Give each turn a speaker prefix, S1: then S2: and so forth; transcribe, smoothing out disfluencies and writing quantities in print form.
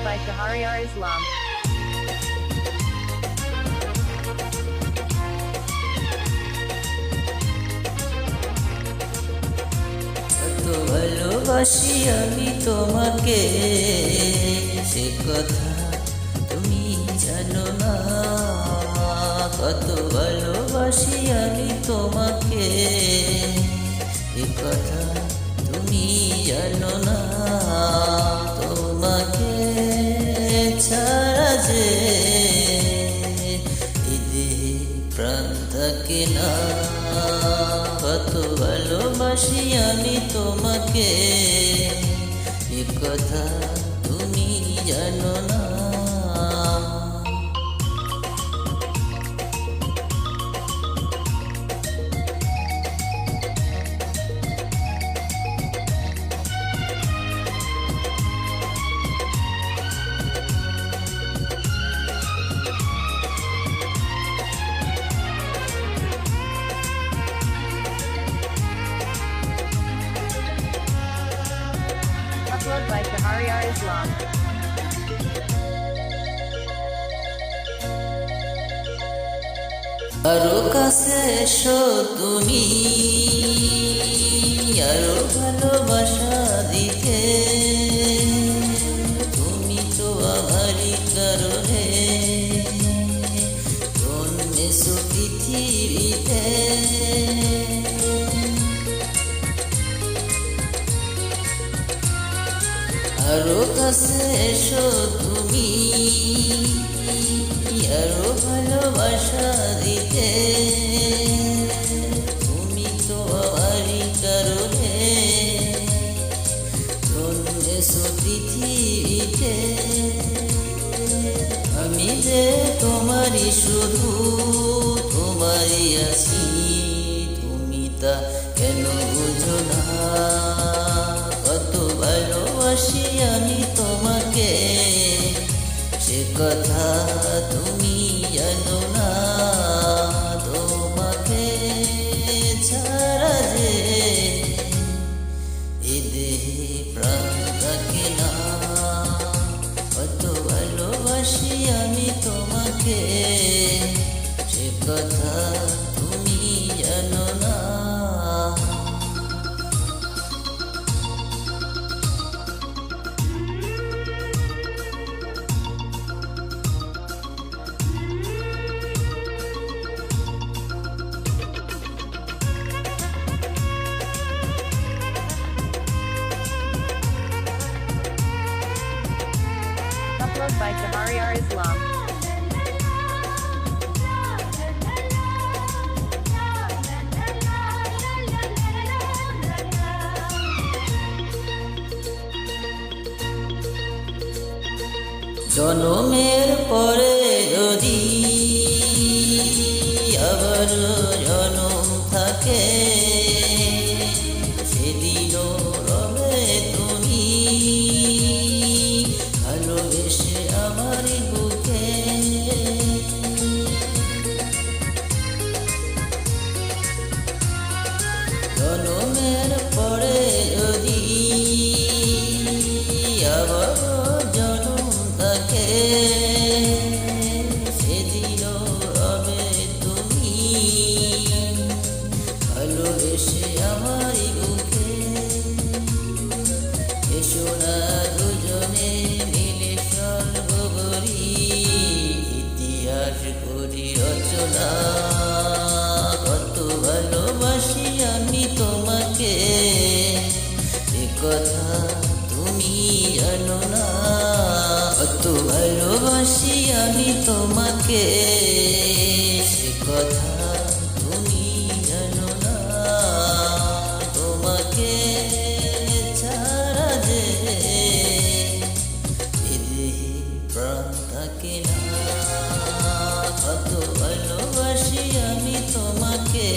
S1: by Shahriar Islam.
S2: কত ভালোবাসি আমি তোমাকে, সে কথা তুমি জানো না। কত ভালোবাসি আমি তোমাকে, এ কথা তুমি জানো না। তোমাকে ছাড়া যে এ দেহে প্রাণ থাকে না। কত ভালোবাসি আমি তোমাকে, এ কথা তুমি জানো না।
S1: Upload by Shahriar Islam.
S2: আরো কাছে এসো তুমি, আরো ভালোবাসা দিতে। তুমি তো আমারই কারণে জন্মেছো পৃথিবীতে। আরো কাছে এসো তুমি, আরো ভালোবাসা দিতে। তুমি তো আমারই কারণে জন্মেছো পৃথিবীতে। আমি যে তোমারই শুধু, তোমারই আছি, তুমি তা কেন বুঝো না। কত ভালোবাসি আমি তোমাকে, সে কথা তুমি জানো না। তোমাকে ছাড়া যে এ দেহে প্রাণ থাকে না। কত ভালোবাসি আমি তোমাকে, সে কথা তুমি জানো না।
S1: Upload by Shahriar Islam.
S2: জনমের পরে যদি আবার জনম থাকে, সেদিনও রবে তুমি ভালোবেসে আমার বুকে। জনমের পরে যদি আবার জনম থাকে, সেদিনও রবে তুমি ভালোবেসে আমার বুকে। এসো না দুজনে মিলে স্বর্গ গড়ি, ইতিহাস করি রচনা। কত ভালোবাসি আমি তোমাকে, এ কথা তুমি জানো না। কত ভালোবাসি আমি তোমাকে, সে কথা তুমি জানো না। তোমাকে ছাড়া যে এ দেহে প্রাণ থাকে না। কত ভালোবাসি আমি তোমাকে,